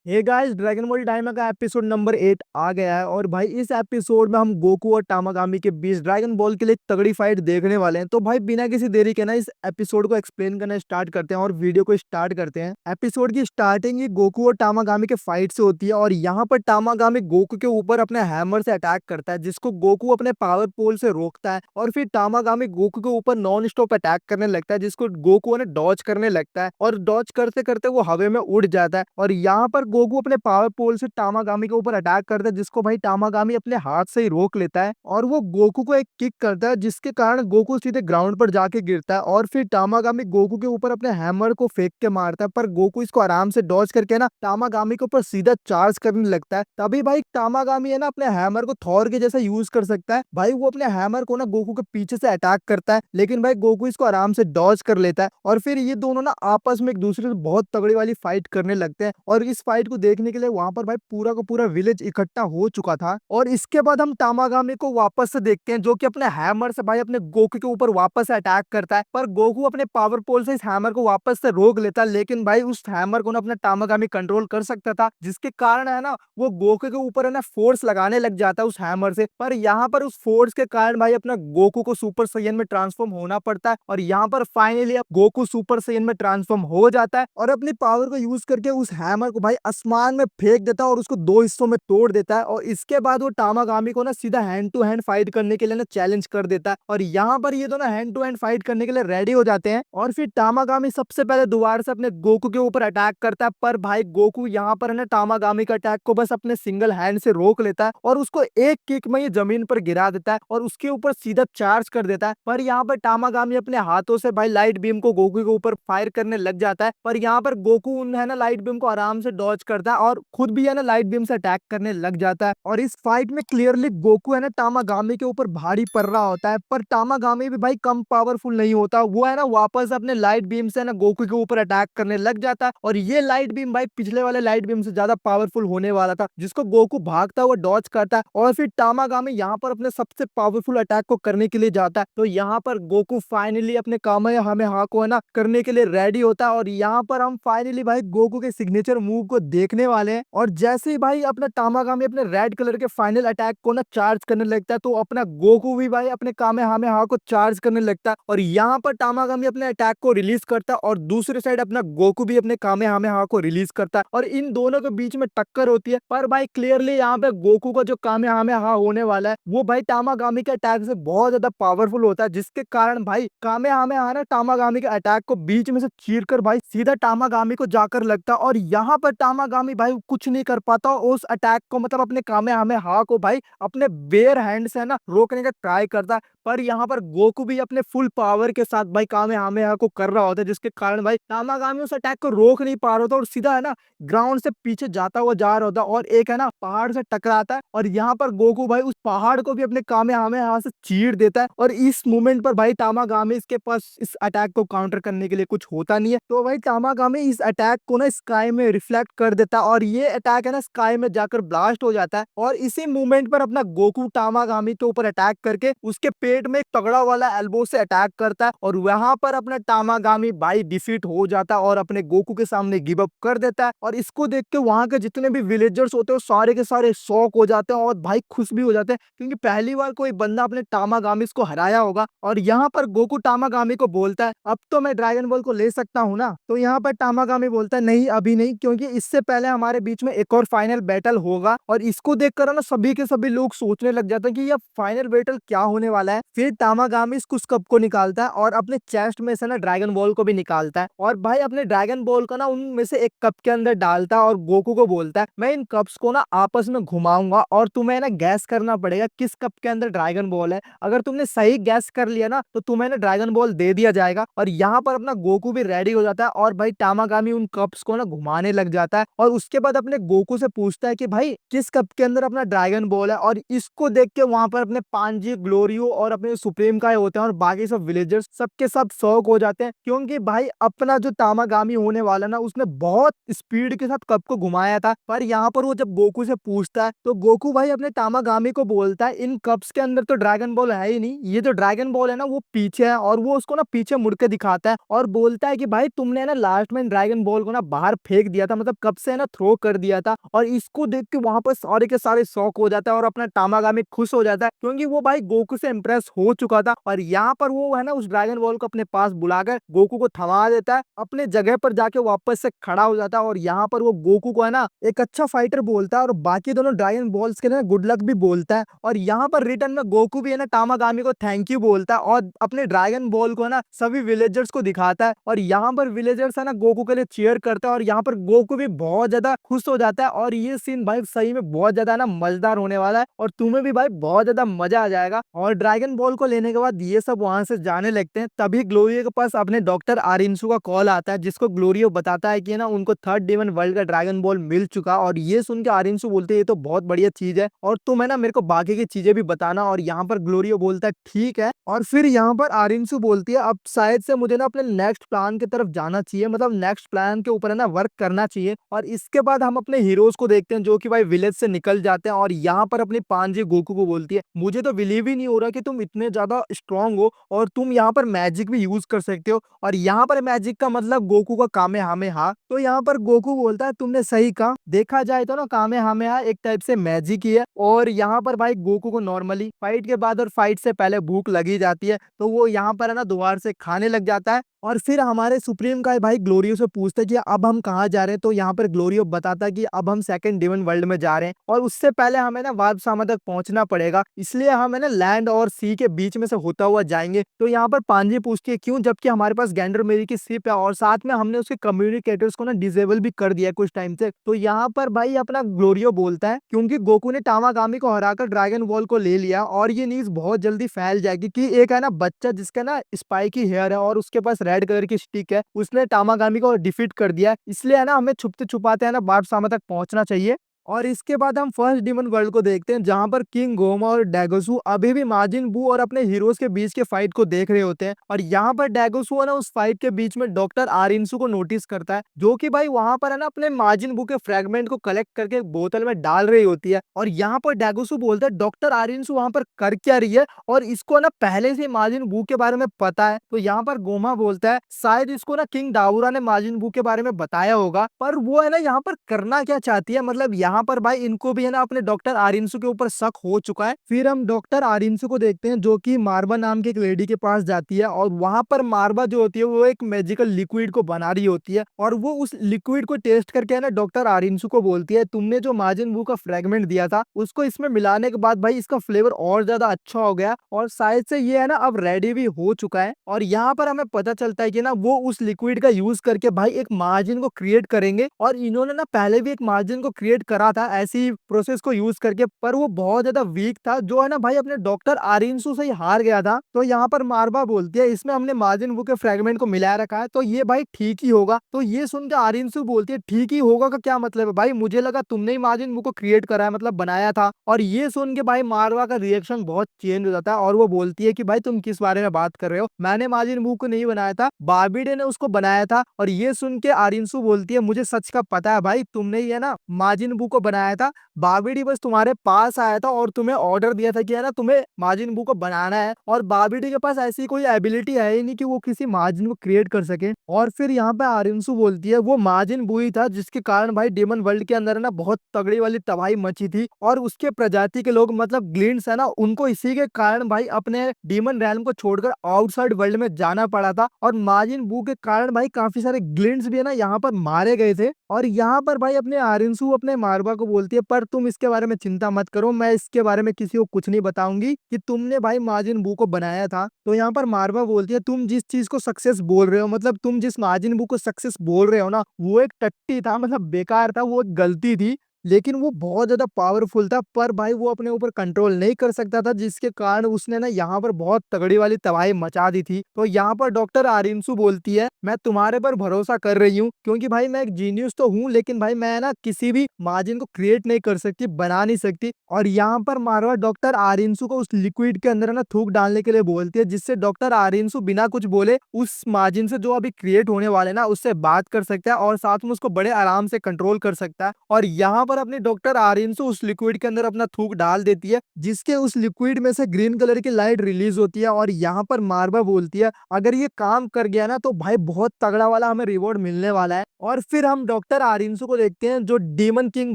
Hey guys, dragon ball Dayma का episode number 8 आ गया है। और भाई इस एपिसोड में हम गोकू और टामागामी के बीच ड्रैगन बॉल के लिए एक तगड़ी फाइट देखने वाले हैं। तो भाई बिना किसी देरी के ना इस एपिसोड को एक्सप्लेन करना स्टार्ट करते हैं और वीडियो को स्टार्ट करते हैं। एपिसोड की स्टार्टिंग ही गोकू और टामागामी के फाइट से होती है और यहाँ पर टामागामी गोकू के ऊपर अपने हैमर से अटैक करता है, जिसको गोकू अपने पावर पोल से रोकता है। और फिर टामागामी गोकू के ऊपर नॉन स्टॉप अटैक करने लगता है, जिसको गोकू ने डॉज करने लगता है और डॉज करते करते वो हवा में उड़ जाता है। और यहाँ पर गोकू अपने पावर पोल से टामागामी के ऊपर अटैक करता है, जिसको भाई टामागामी अपने हाथ से ही रोक लेता है और वो गोकू को एक किक करता है, जिसके कारण गोकू सीधे ग्राउंड पर जाके गिरता है। और फिर टामागामी गोकू के ऊपर अपने हैमर को फेंक के मारता है, पर गोकू इसको आराम से डॉज करके ना टामागामी के ऊपर सीधा चार्ज करने लगता है। तभी भाई टामागामी है ना अपने हैमर को थॉर के जैसा यूज कर सकता है। भाई वो अपने हैमर को ना गोकू के पीछे से अटैक करता है, लेकिन भाई गोकू इसको आराम से डॉज कर लेता है। और फिर ये दोनों ना आपस में एक दूसरे से बहुत तगड़ी वाली फाइट करने लगते हैं। और इस फाइट को देखने के लिए वहां पर भाई पूरा का पूरा विलेज इकट्ठा हो चुका था। और इसके बाद हम टामागामी को वापस से देखते हैं, जो कि अपने हैमर से भाई अपने गोकू के ऊपर वापस से अटैक करता है। पर गोकू अपने पावर पोल से इस हैमर को वापस से रोक लेता है, लेकिन भाई उस हैमर को ना अपना टामागामी कंट्रोल कर सकता था, जिसके कारण है ना वो गोकू के ऊपर है ना फोर्स लगाने लग जाता है उस हैमर से। पर यहाँ पर उस फोर्स के कारण भाई अपना गोकू को सुपर सैयन में ट्रांसफॉर्म होना पड़ता है। और यहाँ पर फाइनली अब गोकू सुपर सैयन में ट्रांसफॉर्म हो जाता है और अपनी पावर को यूज करके उस हैमर को भाई आसमान में फेंक देता है और उसको दो हिस्सों में तोड़ देता है। और इसके बाद वो टामागामी को ना सीधा हैंड टू हैंड फाइट करने के लिए ना चैलेंज कर देता है। और यहाँ पर ये दोनों हैंड टू हैंड फाइट करने के लिए रेडी हो जाते हैं। और फिर टामागामी सबसे पहले दोबारा से अपने गोकू के ऊपर अटैक करता है, पर भाई गोकू यहाँ पर है ना टामागामी का अटैक को बस अपने सिंगल हैंड से रोक लेता है और उसको एक किक में ये जमीन पर गिरा देता है और उसके ऊपर सीधा चार्ज कर देता है। पर यहाँ पर टामागामी अपने हाथों से भाई लाइट बीम को गोकू के ऊपर फायर करने लग जाता है, पर यहाँ पर गोकू है ना लाइट बीम को आराम से डॉज करता है और खुद भी है ना लाइट बीम से अटैक करने लग जाता है। और इस फाइट में क्लियरली गोकू है ना टामागामी के ऊपर भारी पड़ रहा होता है, पर टामागामी भी भाई कम पावरफुल नहीं होता। वो है ना वापस अपने लाइट बीम से ना गोकू के ऊपर अटैक करने लग जाता है और ये लाइट बीम भाई पिछले वाले लाइट बीम से ज्यादा पावरफुल होने वाला था, जिसको गोकू भागता हुआ डॉज करता है। और फिर टामागामी यहाँ पर अपने सबसे पावरफुल अटैक को करने के लिए जाता है। तो यहाँ पर गोकू फाइनली अपने कामेहामेहा को है ना करने के लिए रेडी होता है और यहाँ पर हम फाइनली भाई गोकू के सिग्नेचर मूव को देखने वाले हैं। और जैसे ही भाई अपना टामागामी अपने रेड कलर के फाइनल अटैक को ना चार्ज करने लगता है, तो अपना गोकू भी भाई अपने कामेहामेहा को चार्ज करने लगता है। और यहाँ पर टामागामी अपने अटैक को रिलीज करता है और दूसरी साइड अपना गोकू भी अपने कामेहामेहा को रिलीज करता है और इन दोनों के बीच में टक्कर होती है। पर भाई क्लियरली यहाँ पे गोकू का जो कामेहामेहा होने वाला है वो भाई टामागामी के अटैक से बहुत ज्यादा पावरफुल होता है, जिसके कारण भाई कामेहामेहा ना टामागामी के अटैक को बीच में से चीर कर भाई सीधा टामागामी को जाकर लगता है। और यहाँ पर टामागामी भाई कुछ नहीं कर पाता और उस अटैक को मतलब अपने कामेहामेहा को भाई अपने बेयर हैंड से ना रोकने का ट्राई करता है। पर यहाँ पर गोकू भी अपने फुल पावर के साथ भाई कामेहामेहा को कर रहा होता है, जिसके कारण भाई टामागामी उस अटैक को रोक नहीं पा रहा था और सीधा है ना ग्राउंड से पीछे जाता हुआ जा रहा होता और एक है ना पहाड़ से टकराता है। और यहाँ पर गोकू भाई उस पहाड़ को भी अपने कामेहामेहा से चीर देता है और इस मोमेंट पर भाई टामागामी के पास इस अटैक को काउंटर करने के लिए कुछ होता नहीं है। तो भाई टामागामी इस अटैक को ना स्काई में रिफ्लेक्ट कर देता है और ये अटैक है ना स्काई में जाकर ब्लास्ट हो जाता है। और इसी मूवमेंट पर अपना गोकू टामागामी के ऊपर अटैक करके उसके पेट में एक तगड़ा वाला एल्बो से अटैक करता है और वहां पर अपना टामागामी भाई डिफीट हो जाता है और अपने गोकू के सामने गिव अप कर देता है। और इसको देख के वहां के जितने भी विलेजर्स होते हैं सारे के सारे शॉक हो जाते हैं और भाई खुश भी हो जाते हैं, क्योंकि पहली बार कोई बंदा अपने टामागामी को हराया होगा। और यहाँ पर गोकू टामागामी को बोलता है अब तो मैं ड्रैगन बॉल को ले सकता हूँ ना। तो यहाँ पर टामागामी बोलता है नहीं अभी नहीं, क्योंकि इससे पहले हमारे बीच में एक और फाइनल बैटल होगा। और इसको देखकर ना सभी के सभी लोग सोचने लग जाते हैं कि यह फाइनल बैटल क्या होने वाला है। फिर टामागामी उस कप को निकालता है और अपने चेस्ट में से ना ड्रैगन बॉल को भी निकालता है और भाई अपने ड्रैगन बॉल को ना उनमें से एक कप के अंदर डालता है और गोकू को बोलता है मैं इन कप्स को ना आपस में घुमाऊंगा और तुम्हें ना गैस करना पड़ेगा किस कप के अंदर ड्रैगन बॉल है। अगर तुमने सही गैस कर लिया ना तो तुम्हें ना ड्रैगन बॉल दे दिया जाएगा। और यहाँ पर अपना गोकू भी रेडी हो जाता है और भाई टामागामी उन कप्स को ना घुमाने लग जाता है और उसके बाद अपने गोकू से पूछता है कि भाई किस कप के अंदर अपना ड्रैगन बॉल है। और इसको देख के वहां पर अपने पांजी ग्लोरियो और अपने सुप्रीम काय होते हैं और बाकी सब विलेजर्स सबके सब शौक हो जाते हैं, क्योंकि भाई अपना जो टामागामी होने वाला ना उसने बहुत स्पीड के साथ कप को घुमाया था। पर यहाँ पर वो जब गोकू से पूछता है तो गोकू भाई अपने टामागामी को बोलता है इन कप्स के अंदर तो ड्रैगन बॉल है ही नहीं, ये जो ड्रैगन बॉल है ना वो पीछे है। और वो उसको ना पीछे मुड़ के दिखाता है और बोलता है कि भाई तुमने ना लास्ट में ड्रैगन बॉल को ना बाहर फेंक दिया था, मतलब कप तब से ना थ्रो कर दिया था। और इसको देख के वहां पर सारे के सारे शॉक हो जाता है और अपना टामागामी खुश हो जाता है, क्योंकि वो भाई गोकू से इम्प्रेस हो चुका था। और यहाँ पर वो है ना उस ड्रैगन बॉल को अपने पास बुलाकर गोकू को थमा देता है, अपने जगह पर जाके वापस से खड़ा हो जाता है। और यहाँ पर वो गोकू को है ना एक अच्छा फाइटर बोलता है और बाकी दोनों ड्रैगन बॉल्स के लिए गुड लक भी बोलता है। और यहाँ पर रिटर्न में गोकू भी है ना टामागामी को थैंक यू बोलता है और अपने ड्रैगन बॉल को है ना सभी विलेजर्स को दिखाता है। और यहाँ पर विलेजर्स है ना गोकू के लिए चीयर करता है और यहाँ पर गोकू भी बहुत ज्यादा खुश हो जाता है। और ये सीन भाई सही में बहुत ज्यादा ना मजेदार होने वाला है और तुम्हें भी भाई बहुत ज्यादा मजा आ जाएगा। और ड्रैगन बॉल को लेने के बाद ये सब वहां से जाने लगते हैं, तभी ग्लोरियो के पास अपने डॉक्टर आरिंसू का कॉल आता है, जिसको ग्लोरियो बताता है कि ना उनको थर्ड डिमन वर्ल्ड का ड्रैगन बॉल मिल चुका। और ये सुन के आरिंसू बोलते हैं ये तो बहुत बढ़िया चीज है और तुम है ना मेरे को बाकी की चीजें भी बताना। और यहाँ पर ग्लोरियो बोलता है ठीक है। और फिर यहाँ पर आरिंसू बोलती है अब शायद से मुझे ना अपने नेक्स्ट प्लान की तरफ जाना चाहिए, मतलब नेक्स्ट प्लान के ऊपर है ना वर्क करना चाहिए। और इसके बाद हम अपने हीरोज को देखते हैं जो कि भाई विलेज से निकल जाते हैं। और यहाँ पर अपनी पांजी गोकू को बोलती है मुझे तो बिलीव ही नहीं हो रहा कि तुम इतने ज्यादा स्ट्रांग हो और तुम यहाँ पर मैजिक भी यूज कर सकते हो। और यहाँ पर मैजिक का मतलब गोकू का कामेहामेहा। तो यहाँ पर गोकू बोलता है तुमने सही कहा, देखा जाए तो ना कामेहामेहा एक टाइप से मैजिक ही है। और यहाँ पर भाई गोकू को नॉर्मली फाइट के बाद और फाइट से पहले भूख लगी जाती है, तो वो यहाँ पर है ना दोबारा से खाने लग जाता है। और फिर हमारे सुप्रीम का भाई ग्लोरियो से पूछता है कि अब हम कहाँ जा रहे हैं, तो यहाँ पर ग्लोरियो बताता है कि अब हम सेकंड डिमन वर्ल्ड में जा रहे हैं और उससे पहले हमें ना वार्प सामा तक पहुंचना पड़ेगा, इसलिए हम है ना लैंड और सी के बीच में से होता हुआ जाएंगे। तो यहाँ पर पांजी पूछती है क्यों, जबकि हमारे पास गैंडरमेरी की शिप है और साथ में हमने उसके कम्युनिकेटर्स को ना डिसेबल भी कर दिया है कुछ टाइम से। तो यहाँ पर भाई अपना ग्लोरियो बोलता है क्योंकि गोकू ने टामागामी को हराकर ड्रैगन बॉल को ले लिया और ये न्यूज बहुत जल्दी फैल जाएगी कि एक है ना बच्चा जिसका ना स्पाइकी हेयर है और उसके पास रेड कलर की स्टिक है, उसने टामागामी को डिफीट कर दिया है। इसलिए है ना हमें छुपते छुपाते है ना वार्प सामा तक पहुंचना चाहिए। और इसके बाद हम फर्स्ट डिमन वर्ल्ड को देखते हैं जहां पर किंग गोमा और डैगोसू अभी भी माजिन बू और अपने हीरोज के बीच के फाइट को देख रहे होते हैं। और यहाँ पर डैगोसू है ना उस फाइट के बीच में डॉक्टर आरिंसू को नोटिस करता है, जो कि भाई वहां पर है ना अपने माजिन बू के फ्रेगमेंट को कलेक्ट करके एक बोतल में डाल रही होती है। और यहाँ पर डैगोसू बोलता है डॉक्टर आरिंसू वहां पर कर क्या रही है और इसको ना पहले से माजिन बू के बारे में पता है। तो यहाँ पर गोमा बोलता है शायद इसको ना किंग दावुरा ने माजिन बू के बारे में बताया होगा, पर वो है ना यहाँ पर करना क्या चाहती है, मतलब यहाँ पर भाई इनको भी है ना अपने डॉक्टर आरिंसू के ऊपर शक हो चुका है। फिर हम डॉक्टर आरिंसू को देखते हैं जो कि मारवा नाम की एक लेडी के पास जाती है और वहां पर मारवा जो होती है वो एक मैजिकल लिक्विड को बना रही होती है और वो उस लिक्विड को टेस्ट करके है ना डॉक्टर आरिंसू को बोलती है तुमने जो माजिन बू का फ्रेगमेंट दिया था उसको इसमें मिलाने के बाद भाई इसका फ्लेवर और ज्यादा अच्छा हो गया और शायद से ये है ना अब रेडी भी हो चुका है। और यहाँ पर हमें पता चलता है कि ना वो उस लिक्विड का यूज करके भाई एक मार्जिन को क्रिएट करेंगे और इन्होंने ना पहले भी एक मार्जिन को क्रिएट करा था ऐसी प्रोसेस को यूज करके, पर वो बहुत ज्यादा वीक था जो है ना भाई अपने डॉक्टर आरिंसू से ही हार गया था। तो यहाँ पर मारवा बोलती है इसमें हमने मार्जिन बुक के फ्रेगमेंट को मिलाया रखा है तो ये भाई ठीक ही होगा। तो ये सुन के आरिंसू बोलती है ठीक ही होगा का क्या मतलब है भाई, मुझे लगा तुमने ही मार्जिन बुक को क्रिएट करा है, मतलब बनाया था। और ये सुन के भाई मारवा का रिएक्शन बहुत चेंज हो जाता है और वो बोलती है कि भाई तुम किस बारे में बात कर रहे हो, मैंने मार्जिन बुक को नहीं बनाया था, बार्बीडे ने उसको बनाया था। और ये सुन के आरिंसू बोलती है मुझे सच का पता है भाई, तुमने ही है ना मार्जिन बुक को बनाया था, बार्बीडी बस तुम्हारे पास आया था और तुम्हें ऑर्डर दिया था कि है ना तुम्हें मार्जिन बुक को बनाना है। और बार्बीडी के पास ऐसी कोई एबिलिटी है ही नहीं कि वो किसी मार्जिन को क्रिएट कर सके। और फिर यहाँ पे आरिंसू बोलती है वो मार्जिन बू ही था जिसके कारण भाई डेमन वर्ल्ड के अंदर है ना बहुत तगड़ी वाली तबाही मची थी और उसके प्रजाति के लोग मतलब ग्लिंड्स है ना उनको इसी के कारण भाई अपने डीमन रैल्म को छोड़कर आउटसाइड वर्ल्ड में जाना पड़ा था। और मार्जिन बू के कारण भाई काफी सारे ग्लिंड्स भी है ना यहाँ पर मारे गए थे। और यहाँ पर भाई अपने आरिंसू अपने मारवा को बोलती है पर तुम इसके बारे में चिंता मत करो, मैं इसके बारे में किसी को कुछ नहीं बताऊंगी कि तुमने भाई मार्जिन बू को बनाया था। तो यहाँ पर मारवा बोलती है तुम जिस चीज को सक्सेस बोल रहे हो, मतलब तुम जिस मार्जिन बू को सक्सेस बोल रहे हो ना वो एक टट्टी था, मतलब बेकार था, वो एक गलती थी, लेकिन वो बहुत ज्यादा पावरफुल था पर भाई वो अपने ऊपर कंट्रोल नहीं कर सकता था जिसके कारण उसने ना यहाँ पर बहुत तगड़ी वाली तबाही मचा दी थी। तो यहाँ पर डॉक्टर आरिंसू बोलती है मैं तुम्हारे पर भरोसा कर रही हूँ क्योंकि भाई मैं एक जीनियस तो हूँ लेकिन भाई मैं ना किसी भी मार्जिन को क्रिएट नहीं कर सकती, बना नहीं सकती। और यहाँ पर मारवा डॉक्टर आरिंसू को उस लिक्विड के अंदर ना थूक डालने के लिए बोलती है जिससे डॉक्टर आरिंसू बिना कुछ बोले उस मार्जिन से जो अभी क्रिएट होने वाले ना उससे बात कर सकता है और साथ में उसको बड़े आराम से कंट्रोल कर सकता है। और यहाँ पर अपनी डॉक्टर आरिंसू उस लिक्विड के अंदर अपना थूक डाल देती है जिसके उस लिक्विड में से ग्रीन कलर की लाइट रिलीज होती है। और यहाँ पर मारवा बोलती है अगर ये काम कर गया ना तो भाई बहुत तगड़ा वाला हमें रिवॉर्ड मिलने वाला है। और फिर हम डॉक्टर आरिंसू को देखते हैं जो डीमन किंग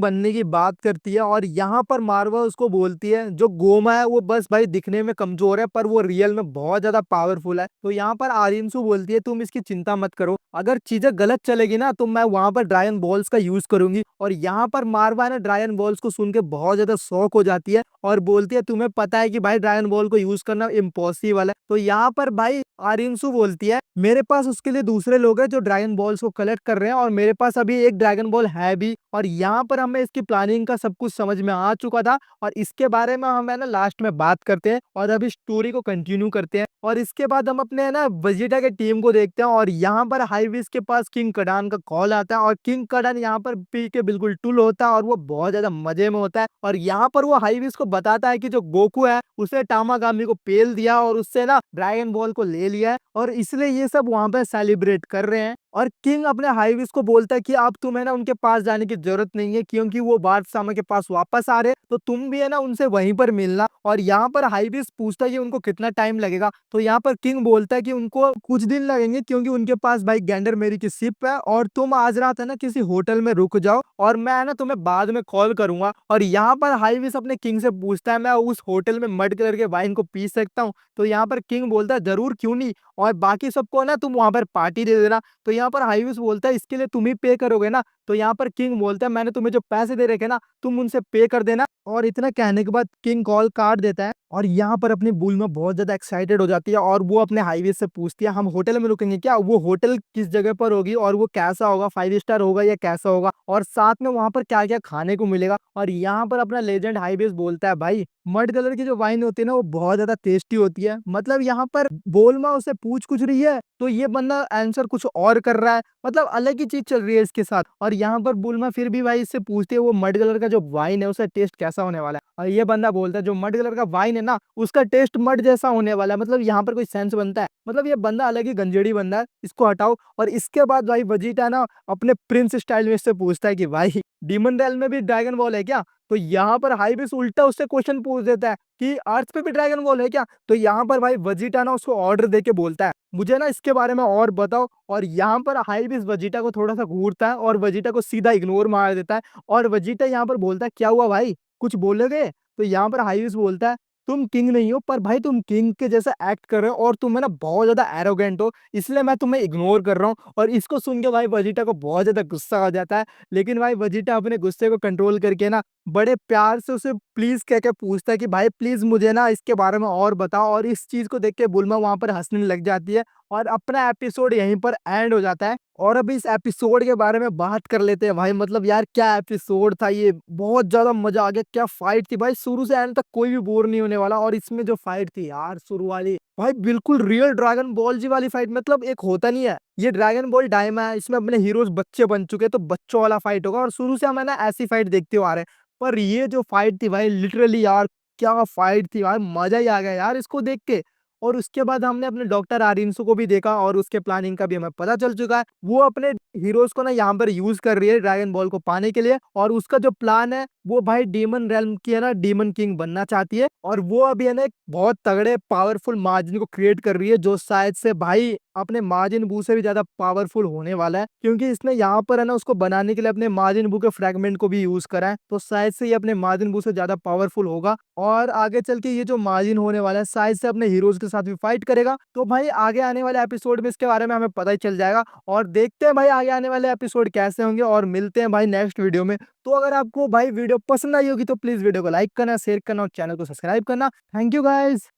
बनने की बात करती है, और यहाँ पर मार्वा उसको बोलती है जो गोमा है वो बस भाई दिखने में कमजोर है पर वो रियल में बहुत ज्यादा पावरफुल है। तो यहाँ पर आरिंसू बोलती है तुम इसकी चिंता मत करो, अगर चीजें गलत चलेगी ना तो मैं वहां पर ड्रैगन बॉल्स का यूज करूंगी। और यहाँ पर मार्वा ना ड्रैगन बॉल्स को सुन के बहुत ज्यादा शौक हो जाती है और बोलती है तुम्हें पता है कि भाई ड्रैगन बॉल को यूज करना इम्पॉसिबल है। तो यहाँ पर भाई आरिंसू बोलती है मेरे पास उसके लिए दूसरे लोग हैं जो ड्रैगन बॉल्स को कलेक्ट कर रहे हैं और मेरे पास अभी एक ड्रैगन बॉल है भी। और यहाँ पर हमें इसकी प्लानिंग का सब कुछ समझ में आ चुका था और इसके बारे में हम है ना लास्ट में बात करते हैं और अभी स्टोरी को कंटिन्यू करते हैं। और इसके बाद हम अपने है ना वेजिटा के टीम को देखते हैं और यहाँ पर हाईविस के पास किंग कडान का कॉल आता है और किंग कडान यहाँ पर पी के बिल्कुल टुल होता है और वो बहुत ज्यादा मजे में होता है। और यहाँ पर वो हाईविस को बताता है कि जो गोकू है उसने टामागामी को पेल दिया और उससे ना ड्रैगन बॉल को ले लिया है और इसलिए ये सब वहां पे सेलिब्रेट कर रहे हैं। और किंग अपने हाईविस को बोलता है कि अब तुम्हें ना उनके पास जाने की जरूरत नहीं है क्योंकि वो बादशाह के पास वापस आ रहे हैं, तो तुम भी है ना उनसे वहीं पर मिलना। और यहाँ पर हाईविस पूछता है कि उनको कितना टाइम लगेगा, तो यहाँ पर किंग बोलता है कि उनको कुछ दिन लगेंगे क्योंकि उनके पास भाई गैंडर मेरी की शिप है और तुम आज रात है ना किसी होटल में रुक जाओ और मैं है ना तुम्हें बाद में कॉल करूंगा। और यहाँ पर हाईविस अपने किंग से पूछता है मैं उस होटल में मड कलर के वाइन को पी सकता हूँ, तो यहाँ पर किंग बोलता है जरूर क्यों नहीं, और बाकी सबको ना तुम वहां पर पार्टी दे देना। तो यहाँ पर हाईविस बोलता है इसके लिए तुम ही पे करोगे ना, तो यहाँ पर किंग बोलता है मैंने तुम्हें जो पैसे दे रखे ना तुम उनसे पे कर देना। और इतना कहने के बाद किंग कॉल काट देता है और यहाँ पर अपनी बुलमा बहुत ज्यादा एक्साइटेड हो जाती है और वो अपने हाईवे से पूछती है हम होटल में रुकेंगे क्या, वो होटल किस जगह पर होगी और वो कैसा होगा, 5 स्टार होगा या कैसा होगा, और साथ में वहां पर क्या क्या खाने को मिलेगा। और यहाँ पर अपना लेजेंड हाईवेज बोलता है भाई मड कलर की जो वाइन होती है ना वो बहुत ज्यादा टेस्टी होती है। मतलब यहाँ पर बोलमा उसे पूछ कुछ रही है तो ये बंदा आंसर कुछ और कर रहा है, मतलब अलग ही चीज चल रही है इसके साथ। और यहाँ पर बुलमा फिर भी भाई इससे पूछती है वो मड कलर का जो वाइन है उसका टेस्ट कैसा होने वाला है, और ये बंदा बोलता है जो मड कलर का वाइन है ना उसका टेस्ट मड जैसा होने वाला है। मतलब यहाँ पर कोई सेंस बनता है, मतलब ये बंदा अलग ही गंजेड़ी बंदा है, इसको हटाओ। और इसके बाद भाई वजीटा ना अपने प्रिंस स्टाइल में इससे पूछता है कि भाई डीमन रेल में भी ड्रैगन बॉल है क्या, तो यहाँ पर हाईबिस उल्टा उससे क्वेश्चन पूछ देता है कि अर्थ पे भी ड्रैगन बॉल है क्या। तो यहाँ पर भाई वजीटा ना उसको ऑर्डर दे के बोलता है मुझे ना इसके बारे में और बताओ। और यहाँ पर हाईबिस वजीटा को थोड़ा सा घूरता है और वजीटा को सीधा इग्नोर मार देता है। और वजीटा यहाँ पर बोलता है क्या हुआ भाई कुछ बोलोगे, तो यहाँ पर हाईबिस बोलता है तुम किंग नहीं हो पर भाई तुम किंग के जैसा एक्ट कर रहे हो और तुम है ना बहुत ज्यादा एरोगेंट हो, इसलिए मैं तुम्हें इग्नोर कर रहा हूँ। और इसको सुन के भाई वजीटा को बहुत ज्यादा गुस्सा आ जाता है, लेकिन भाई वजीटा अपने गुस्से को कंट्रोल करके ना बड़े प्यार से उसे प्लीज कह के पूछता है कि भाई प्लीज मुझे ना इसके बारे में और बताओ। और इस चीज को देख के बुलमा वहां पर हंसने लग जाती है और अपना एपिसोड यहीं पर एंड हो जाता है। और अभी इस एपिसोड के बारे में बात कर लेते हैं भाई, मतलब यार क्या एपिसोड था ये, बहुत ज्यादा मजा आ गया, क्या फाइट थी भाई, शुरू से एंड तक कोई भी बोर नहीं होने वाला। और इसमें जो फाइट थी यार शुरू वाली भाई बिल्कुल रियल ड्रैगन बॉल जी वाली फाइट, मतलब एक होता नहीं है ये ड्रैगन बॉल डायमा है इसमें अपने हीरोज बच्चे बन चुके हैं तो बच्चों वाला फाइट होगा, और शुरू से हम है ना ऐसी फाइट देखते हुए आ रहे हैं। पर ये जो फाइट थी भाई लिटरली यार क्या फाइट थी यार, मजा ही आ गया यार इसको देख के। और उसके बाद हमने अपने डॉक्टर आरिंसो को भी देखा और उसके प्लानिंग का भी हमें पता चल चुका है, वो अपने हीरोज को ना यहाँ पर यूज कर रही है ड्रैगन बॉल को पाने के लिए। और उसका जो प्लान है वो भाई डीमन रेल्म की है ना डीमन किंग बनना चाहती है, और वो अभी है ना एक बहुत तगड़े पावरफुल मार्जिन को क्रिएट कर रही है जो शायद से भाई अपने मार्जिन बू से भी ज्यादा पावरफुल होने वाला है, क्योंकि इसने यहाँ पर है ना उसको बनाने के लिए अपने मार्जिन बू के फ्रेगमेंट को भी यूज करा है, तो शायद से ये अपने मार्जिन बू से ज्यादा पावरफुल होगा। और आगे चल के ये जो मार्जिन होने वाला है शायद से अपने हीरोज के साथ भी फाइट करेगा। तो भाई आगे आने वाले एपिसोड में इसके बारे में हमें पता ही चल जाएगा और देखते हैं भाई आगे आने वाले एपिसोड कैसे होंगे, और मिलते हैं भाई नेक्स्ट वीडियो में। तो अगर आपको भाई वीडियो पसंद आई होगी तो प्लीज वीडियो को लाइक करना, शेयर करना और चैनल को सब्सक्राइब करना। Thank you guys.